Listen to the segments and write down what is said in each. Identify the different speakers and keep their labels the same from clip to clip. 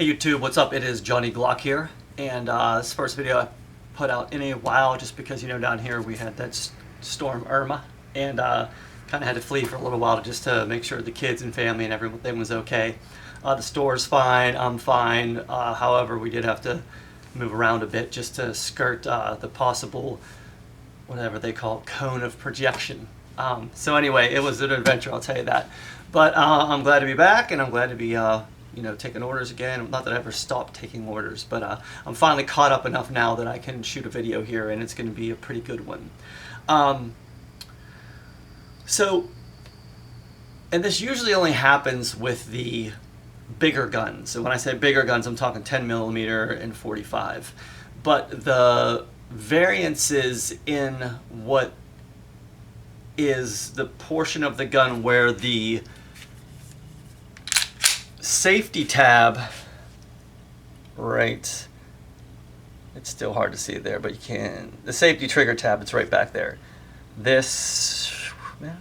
Speaker 1: Hey YouTube, what's up? It is Johnny Glock here, and this is the first video I put out in a while just because, you know, down here we had that storm Irma, and kind of had to flee for a little while just to make sure the kids and family and everything was okay. The store's fine, I'm fine, however we did have to move around a bit just to skirt the possible, whatever they call, cone of projection. So anyway, it was an adventure, I'll tell you that. But I'm glad to be back, and I'm glad to be you know, taking orders again. Not that I ever stopped taking orders, but I'm finally caught up enough now that I can shoot a video here, and it's going to be a pretty good one. And this usually only happens with the bigger guns. And when I say bigger guns, I'm talking 10 millimeter and 45. But the variances in what is the portion of the gun where the safety tab, right, it's still hard to see there, but you can, the safety trigger tab, it's right back there. This, man,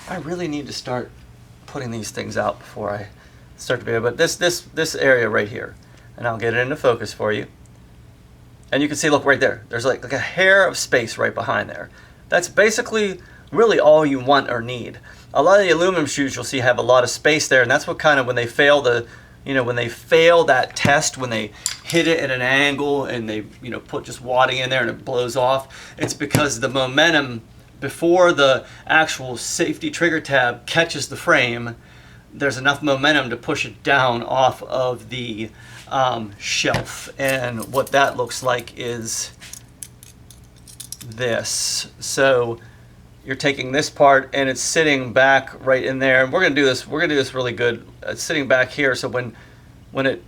Speaker 1: I really need to start putting these things out before I start the video, but this area right here, and I'll get it into focus for you. And you can see, look right there, there's like a hair of space right behind there. That's basically really all you want or need. A lot of the aluminum shoes you'll see have a lot of space there, and that's what kind of, when they fail the, you know, when they fail that test, when they hit it at an angle and they, you know, put just wadding in there and it blows off, it's because the momentum before the actual safety trigger tab catches the frame, there's enough momentum to push it down off of the shelf. And what that looks like is this. So you're taking this part and it's sitting back right in there, and we're gonna do this really good. It's sitting back here, so when it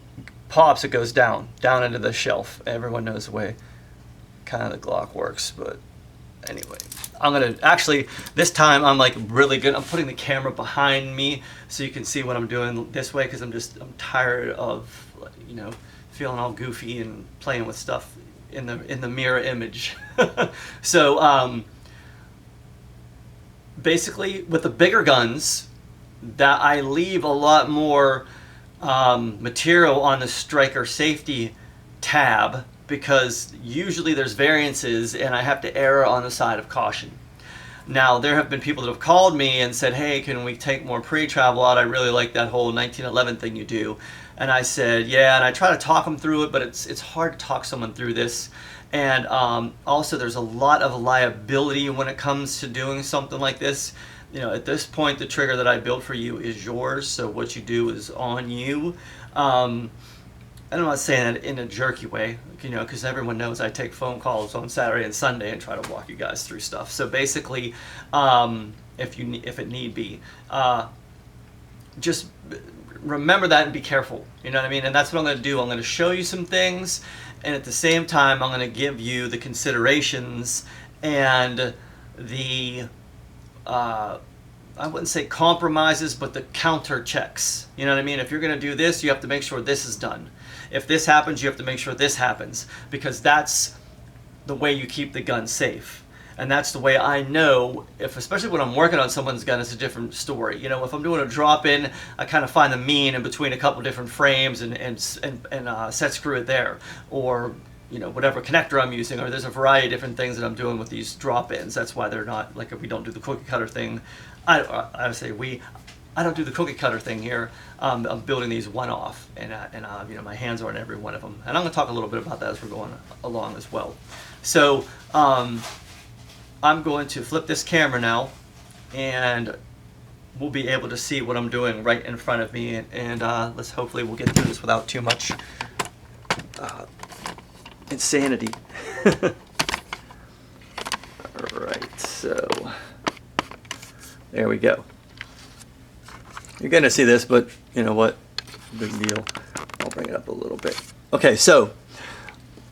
Speaker 1: pops, it goes down into the shelf. Everyone knows the way kind of the Glock works. But anyway, I'm gonna actually, this time I'm like really good. I'm putting the camera behind me so you can see what I'm doing this way, because I'm tired of, you know, feeling all goofy and playing with stuff in the mirror image. So basically, with the bigger guns, that I leave a lot more material on the striker safety tab, because usually there's variances and I have to err on the side of caution. Now, there have been people that have called me and said, hey, can we take more pre-travel out? I really like that whole 1911 thing you do. And I said, yeah, and I try to talk them through it, but it's hard to talk someone through this. And also, there's a lot of liability when it comes to doing something like this. You know, at this point, the trigger that I built for you is yours, so what you do is on you. And I'm not saying that in a jerky way, you know, because everyone knows I take phone calls on Saturday and Sunday and try to walk you guys through stuff. So basically, if it need be, just remember that and be careful. You know what I mean? And that's what I'm going to do. I'm going to show you some things, and at the same time, I'm going to give you the considerations and the I wouldn't say compromises, but the counter checks. You know what I mean? If you're going to do this, you have to make sure this is done. If this happens, you have to make sure this happens, because that's the way you keep the gun safe. And that's the way I know, if, especially when I'm working on someone's gun, it's a different story. You know, if I'm doing a drop-in, I kind of find the mean in between a couple different frames and set screw it there. Or, you know, whatever connector I'm using, or there's a variety of different things that I'm doing with these drop-ins. That's why they're not, like, if we don't do the cookie cutter thing, I don't do the cookie cutter thing here. I'm building these one-off, and you know, my hands are on every one of them. And I'm going to talk a little bit about that as we're going along as well. So I'm going to flip this camera now, and we'll be able to see what I'm doing right in front of me. And let's hopefully we'll get through this without too much insanity. Alright, so there we go. You're going to see this, but you know what? Big deal. I'll bring it up a little bit. Okay, so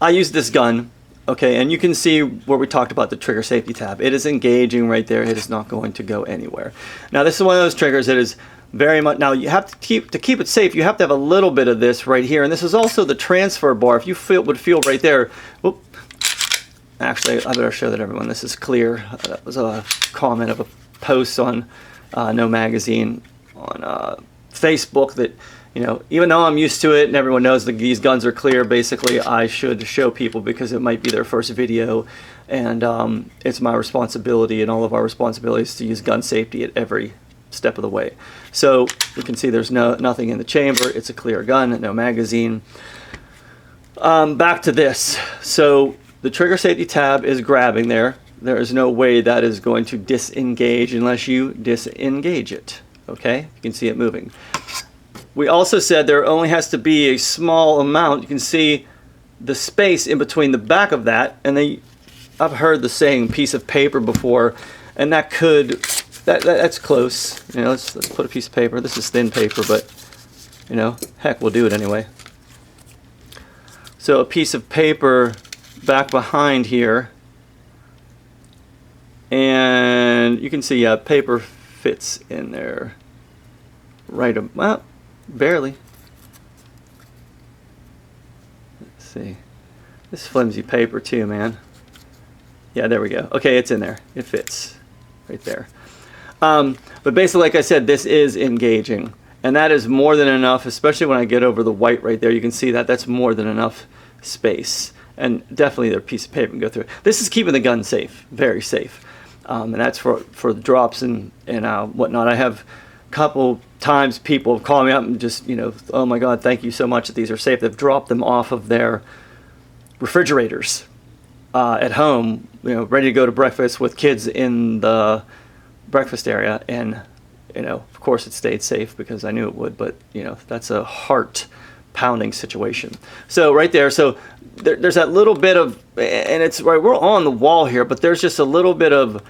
Speaker 1: I use this gun, okay, and you can see where we talked about the trigger safety tab. It is engaging right there. It is not going to go anywhere. Now, this is one of those triggers that is very much, now you have to keep it safe, you have to have a little bit of this right here, and this is also the transfer bar. If you would feel right there, whoop, actually I better show that everyone this is clear. That was a comment of a post on No Magazine on Facebook that, you know, even though I'm used to it and everyone knows that these guns are clear, basically I should show people because it might be their first video, and it's my responsibility and all of our responsibilities to use gun safety at every step of the way. So you can see there's nothing in the chamber. It's a clear gun, no magazine. Back to this. So the trigger safety tab is grabbing there. There is no way that is going to disengage unless you disengage it. Okay, you can see it moving. We also said there only has to be a small amount. You can see the space in between the back of that, and I've heard the saying piece of paper before, and that could, that's close. You know, let's put a piece of paper. This is thin paper, but you know, heck, we'll do it anyway. So a piece of paper back behind here, and you can see paper fits in there right, well, barely. Let's see, this flimsy paper too, man. Yeah, there we go. Okay, it's in there, it fits right there. But basically, like I said, this is engaging, and that is more than enough, especially when I get over the white right there. You can see that that's more than enough space, and definitely the piece of paper can go through. This is keeping the gun safe, very safe, and that's for the drops and whatnot. I have a couple times people have called me up and just, you know, oh my God, thank you so much that these are safe. They've dropped them off of their refrigerators at home, you know, ready to go to breakfast with kids in the breakfast area, and you know, of course it stayed safe because I knew it would, but you know, that's a heart pounding situation. So right there, so there's that little bit of, and it's right, we're on the wall here, but there's just a little bit of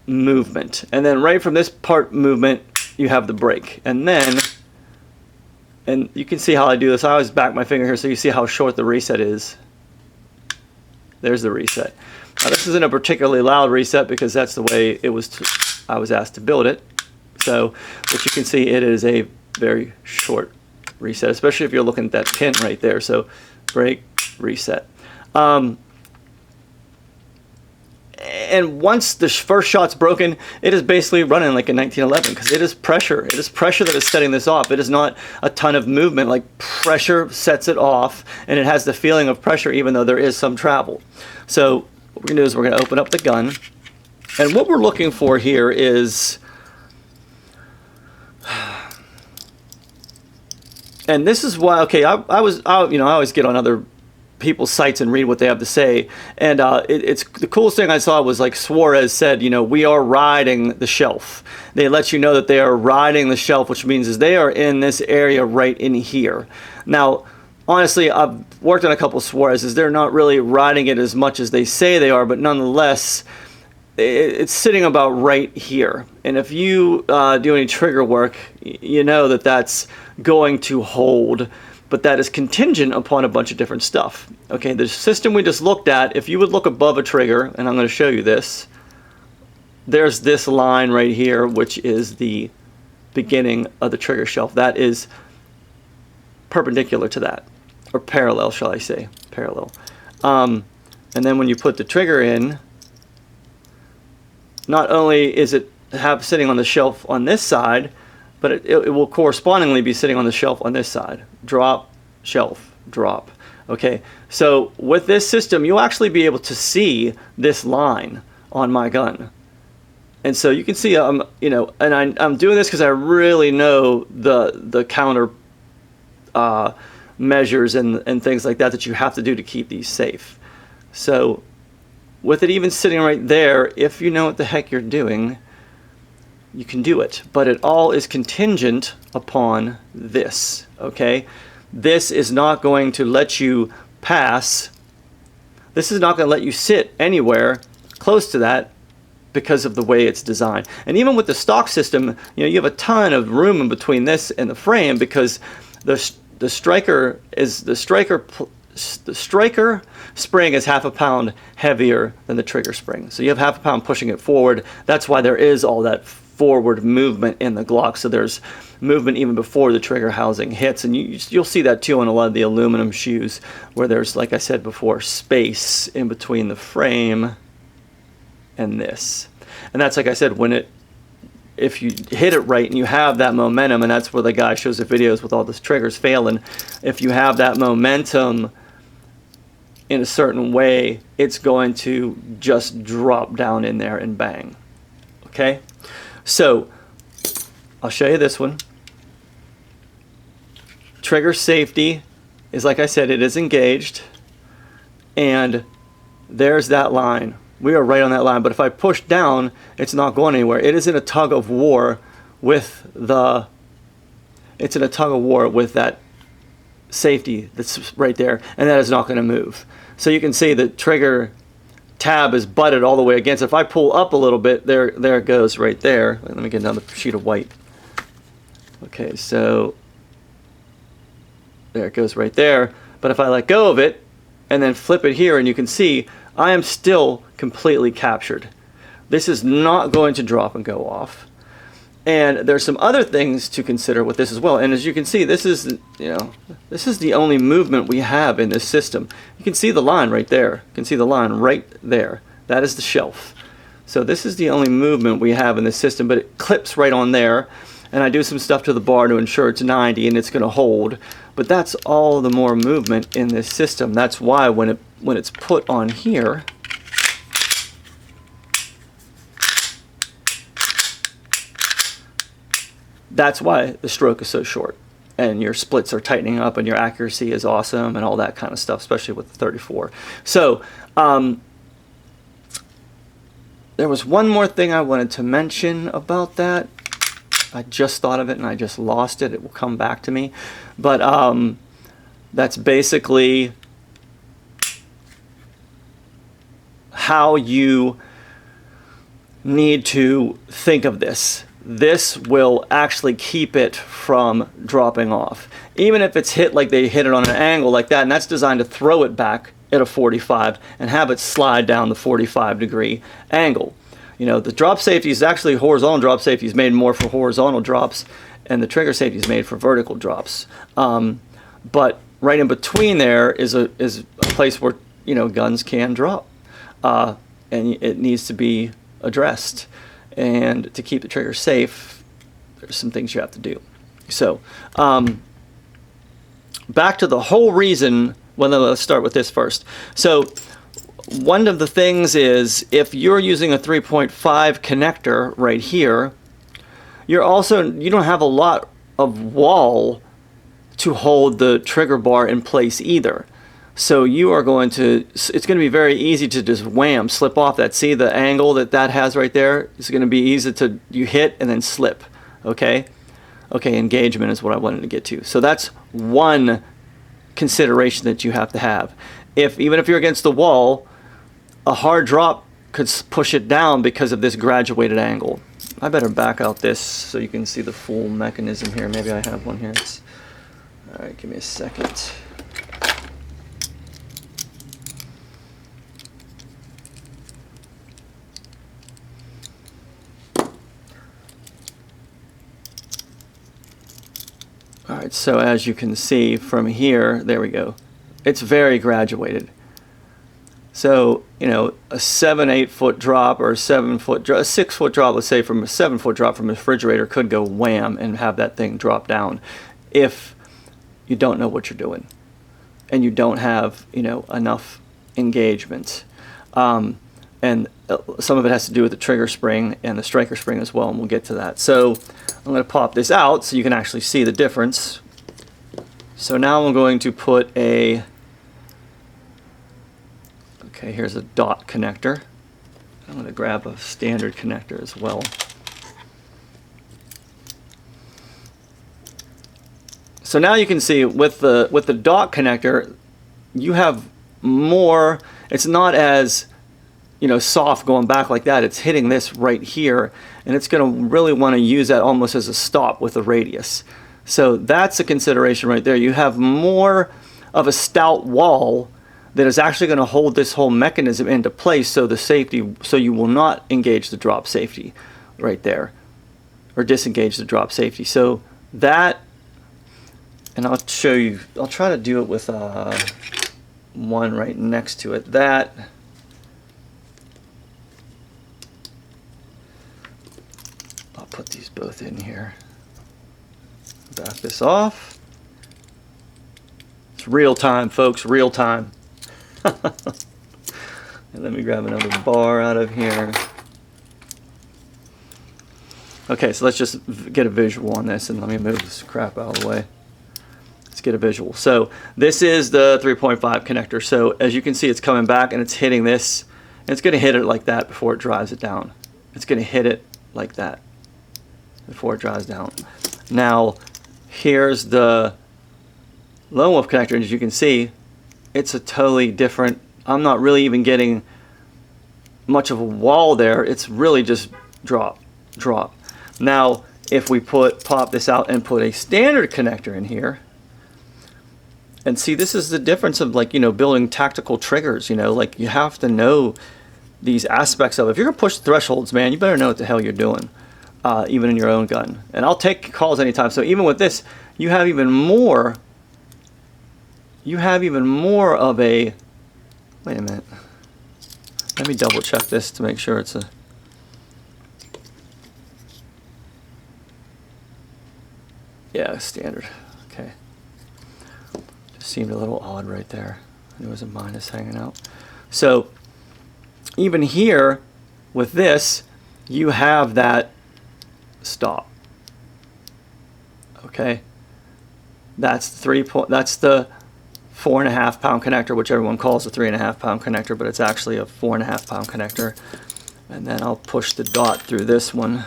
Speaker 1: movement, and then right from this part movement you have the break, and then, and you can see how I do this. I always back my finger here so you see how short the reset is. There's the reset. Now this isn't a particularly loud reset because that's the way it was I was asked to build it. So, but you can see it is a very short reset, especially if you're looking at that pin right there. So break, reset. And once the first shot's broken, it is basically running like a 1911 because it is pressure. It is pressure that is setting this off. It is not a ton of movement. Like, pressure sets it off, and it has the feeling of pressure even though there is some travel. So what we're going to do is we're going to open up the gun. And what we're looking for here is, and this is why, okay, I always get on other people's sites and read what they have to say, and it's the coolest thing I saw was, like, Suarez said, you know, we are riding the shelf. They let you know that they are riding the shelf, which means is they are in this area right in here. Now, honestly, I've worked on a couple of Suarez's. They're not really riding it as much as they say they are, but nonetheless, it's sitting about right here. And if you do any trigger work, you know that that's going to hold, but that is contingent upon a bunch of different stuff. Okay, the system we just looked at, if you would look above a trigger, and I'm going to show you this, there's this line right here, which is the beginning of the trigger shelf. That is perpendicular to that, or parallel, shall I say, parallel. And then when you put the trigger in, not only is it sitting on the shelf on this side, but it will correspondingly be sitting on the shelf on this side. Drop, shelf, drop. Okay, so with this system, you'll actually be able to see this line on my gun. And so you can see, you know, and I'm doing this because I really know the counter measures and things like that you have to do to keep these safe. So with it even sitting right there, if you know what the heck you're doing, you can do it. But it all is contingent upon this, okay? This is not going to let you pass. This is not going to let you sit anywhere close to that because of the way it's designed. And even with the stock system, you know, you have a ton of room in between this and the frame because the striker spring is half a pound heavier than the trigger spring. So you have half a pound pushing it forward. That's why there is all that forward movement in the Glock. So there's movement even before the trigger housing hits. And you'll see that too on a lot of the aluminum shoes where there's, like I said before, space in between the frame and this. And that's, like I said, when it if you hit it right and you have that momentum, and that's where the guy shows the videos with all the triggers failing, if you have that momentum in a certain way, it's going to just drop down in there and bang. Okay, so I'll show you this one. Trigger safety is, like I said, it is engaged, and there's that line. We are right on that line, but if I push down, it's not going anywhere. It is in a tug of war with the, it's in a tug of war with that safety that's right there, and that is not going to move. So you can see the trigger tab is butted all the way against. If I pull up a little bit, there it goes right there. Let me get another sheet of white. Okay, so there it goes right there. But if I let go of it and then flip it here, and you can see I am still completely captured. This is not going to drop and go off. And there's some other things to consider with this as well. And as you can see, this is, you know, this is the only movement we have in this system. You can see the line right there. You can see the line right there. That is the shelf. So this is the only movement we have in this system, but it clips right on there. And I do some stuff to the bar to ensure it's 90 and it's going to hold. But that's all the more movement in this system. That's why when it's put on here, that's why the stroke is so short, and your splits are tightening up, and your accuracy is awesome, and all that kind of stuff, especially with the 34. So there was one more thing I wanted to mention about that. I just thought of it and I just lost it. It will come back to me. But that's basically how you need to think of this. This will actually keep it from dropping off. Even if it's hit like they hit it on an angle like that, and that's designed to throw it back at a 45 and have it slide down the 45-degree angle. You know, the drop safety is actually horizontal drop safety is made more for horizontal drops, and the trigger safety is made for vertical drops. But right in between there is a place where, you know, guns can drop, and it needs to be addressed. And to keep the trigger safe, there's some things you have to do. So back to the whole reason. Well, let's start with this first. So one of the things is, if you're using a 3.5 connector right here, you don't have a lot of wall to hold the trigger bar in place either. So you are going to, it's going to be very easy to just wham, slip off that. See the angle that has right there? It's going to be easy to, you hit and then slip, okay? Okay, engagement is what I wanted to get to. So that's one consideration that you have to have. Even if you're against the wall, a hard drop could push it down because of this graduated angle. I better back out this so you can see the full mechanism here. Maybe I have one here. All right, give me a second. All right, so as you can see from here, there we go. It's very graduated. So, you know, a 7-8 foot drop or a 7-foot drop, a 6-foot drop, let's say from a 7-foot drop from a refrigerator could go wham and have that thing drop down if you don't know what you're doing and you don't have, you know, enough engagement. And some of it has to do with the trigger spring and the striker spring as well, and we'll get to that. So I'm going to pop this out so you can actually see the difference. So now I'm going to put okay, here's a dot connector. I'm going to grab a standard connector as well. So now you can see with the dot connector, you have more, it's not as, you know, soft going back like that. It's hitting this right here, and it's going to really want to use that almost as a stop with a radius. So that's a consideration right there. You have more of a stout wall that is actually going to hold this whole mechanism into place, so the safety, so you will not engage the drop safety right there, or disengage the drop safety. So that, and I'll show you, I'll try to do it with one right next to it. That, I'll put
Speaker 2: within here. Back this off. It's real time, folks, real time. And let me grab another bar out of here. Okay, so let's just get a visual on this, and let me move this crap out of the way. Let's get a visual. So this is the 3.5 connector. So as you can see, it's coming back and it's hitting this, and it's going to hit it like that before it drives it down. It's going to hit it like that before it drives down. Now, here's the lone wolf connector, and as you can see, it's a totally different. I'm not really even getting much of a wall there. It's really just drop, drop. Now, if we pop this out and put a standard connector in here, and see, this is the difference of, like, you know, building tactical triggers. You know, like, you have to know these aspects of it. If you're gonna push thresholds, man, you better know what the hell you're doing, even in your own gun. And I'll take calls anytime. So even with this, you have even more. You have even more of a. Wait a minute. Let me double check this to make sure it's a. Yeah, standard. Okay. Just seemed a little odd right there. There was a minus hanging out. So even here with this, you have that stop. Okay. That's the 4.5 pound connector, which everyone calls a 3.5 pound connector, but it's actually a 4.5 pound connector. And then I'll push the dot through this one.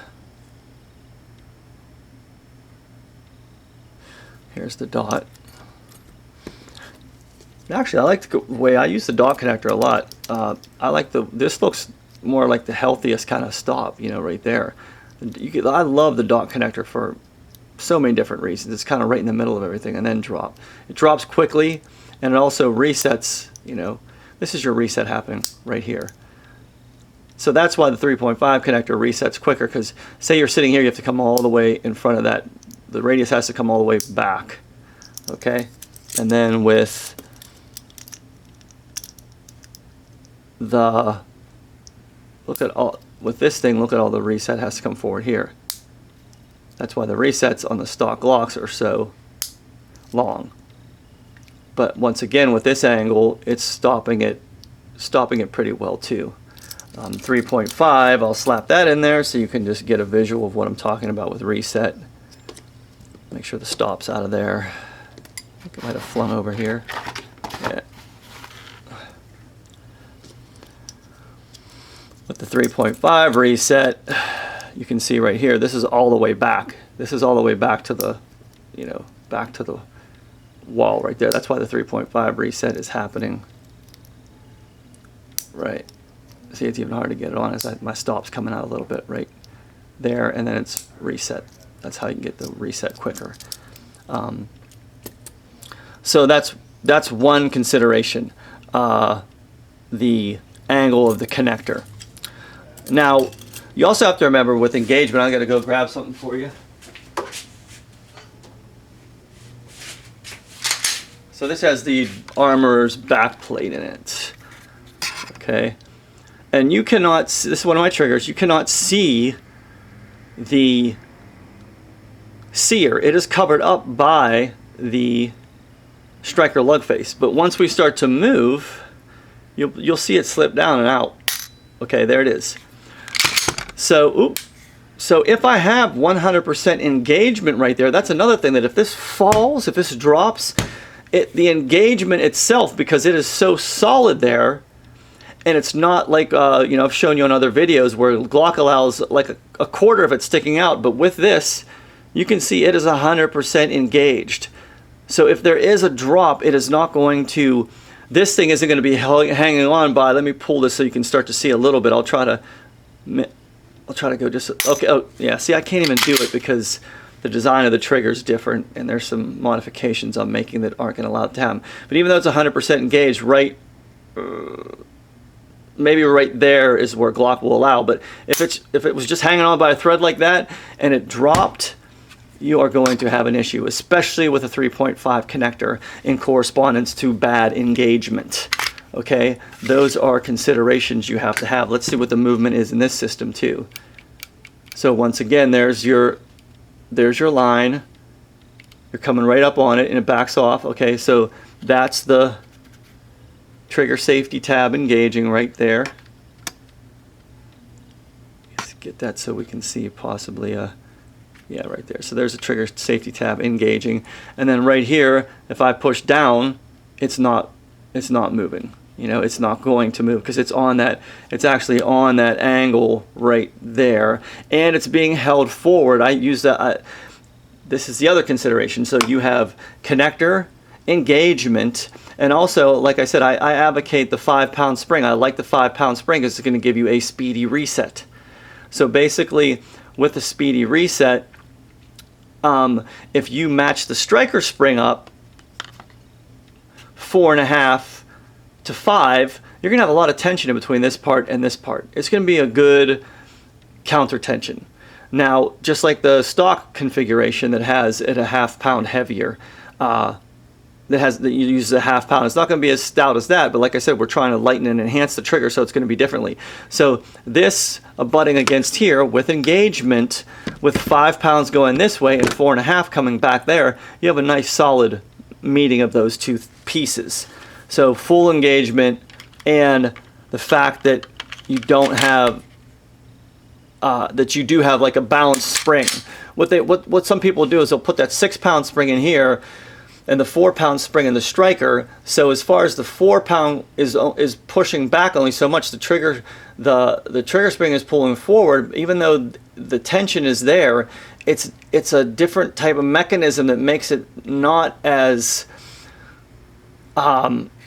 Speaker 2: Here's the dot. Actually, I like the way I use the dot connector a lot. I like this looks more like the healthiest kind of stop, you know, right there. I love the dot connector for so many different reasons. It's kind of right in the middle of everything, and then drop. It drops quickly, and it also resets. You know, this is your reset happening right here. So that's why the 3.5 connector resets quicker, because say you're sitting here, you have to come all the way in front of that. The radius has to come all the way back. Okay, and then with the with this thing, look at all the reset has to come forward here. That's why the resets on the stock Glocks are so long. But once again, with this angle, it's stopping it pretty well too. 3.5, I'll slap that in there so you can just get a visual of what I'm talking about with reset. Make sure the stop's out of there. I think I might have flung over here. Yeah. With the 3.5 reset, you can see right here, this is all the way back. This is all the way back to the, you know, back to the wall right there. That's why the 3.5 reset is happening. Right. See, it's even hard to get it on as my stop's coming out a little bit right there, and then it's reset. That's how you can get the reset quicker. So that's one consideration, the angle of the connector. Now, you also have to remember with engagement, I'm going to go grab something for you. So this has the armorer's back plate in it. Okay. And you cannot, this is one of my triggers, you cannot see the sear. It is covered up by the striker lug face. But once we start to move, you'll see it slip down and out. Okay, there it is. So if I have 100% engagement right there, that's another thing, that if this falls, if this drops, the engagement itself, because it is so solid there, and it's not like, you know, I've shown you on other videos where Glock allows like a quarter of it sticking out, but with this, you can see it is 100% engaged. So if there is a drop, it is not going to, this thing isn't going to be hanging on by, let me pull this so you can start to see a little bit. I'll try to go just, okay, oh yeah, see, I can't even do it because the design of the trigger is different, and there's some modifications I'm making that aren't going to allow it to happen. But even though it's 100% engaged, right, maybe right there is where Glock will allow. But if it was just hanging on by a thread like that and it dropped, you are going to have an issue, especially with a 3.5 connector in correspondence to bad engagement. Okay, those are considerations you have to have. Let's see what the movement is in this system too. So once again, there's your there's your line. You're coming right up on it and it backs off. Okay, so that's the trigger safety tab engaging right there. Let's get that so we can see possibly yeah, right there. So there's a trigger safety tab engaging, and then right here, if I push down, it's not moving. You know, it's not going to move because it's on that. It's actually on that angle right there, and it's being held forward. I use that. This is the other consideration. So you have connector, engagement, and also, like I said, I advocate the 5-pound spring. I like the 5-pound spring because it's going to give you a speedy reset. So basically, with the speedy reset, if you match the striker spring up 4.5 to 5, you're going to have a lot of tension in between this part and this part. It's going to be a good counter tension. Now, just like the stock configuration that has it a 1/2 pound heavier, that uses a 1/2 pound, it's not going to be as stout as that, but like I said, we're trying to lighten and enhance the trigger, so it's going to be differently. So this abutting against here with engagement, with 5 pounds going this way and 4.5 coming back there, you have a nice solid meeting of those two pieces. So full engagement, and the fact that you don't have that you do have like a balanced spring. What some people do is they'll put that 6-pound spring in here and the 4-pound spring in the striker. So as far as the 4-pound is pushing back only so much, the trigger spring is pulling forward. Even though the tension is there, it's a different type of mechanism that makes it not as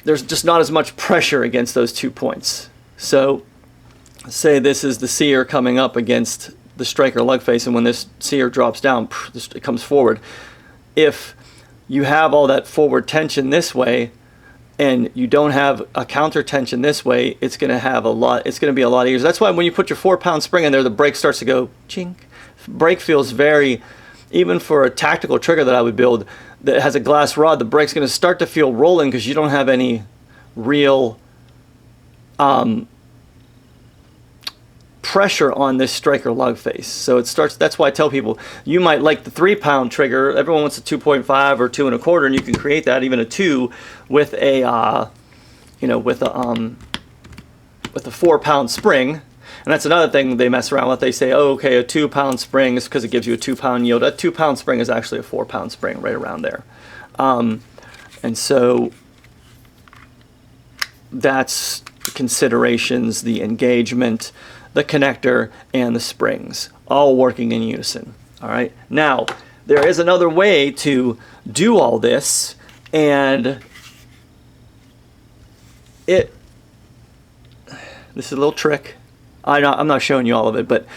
Speaker 2: there's just not as much pressure against those 2 points. So say this is the sear coming up against the striker lug face, and when this sear drops down, it comes forward. If you have all that forward tension this way, and you don't have a counter tension this way, it's going to be a lot easier. That's why when you put your 4-pound spring in there, the brake starts to go chink. Brake feels very, even for a tactical trigger that I would build that has a glass rod, the brake's going to start to feel rolling because you don't have any real pressure on this striker lug face. So it starts, that's why I tell people, you might like the 3-pound trigger. Everyone wants a 2.5 or 2 1/4, and you can create that, even a 2 with a, with a 4-pound spring. And that's another thing they mess around with. They say, oh, okay, a 2-pound spring is because it gives you a 2-pound yield. A 2-pound spring is actually a 4-pound spring, right around there. And so that's the considerations, the engagement, the connector, and the springs, all working in unison. All right. Now, there is another way to do all this, and this is a little trick. I'm not showing you all of it, but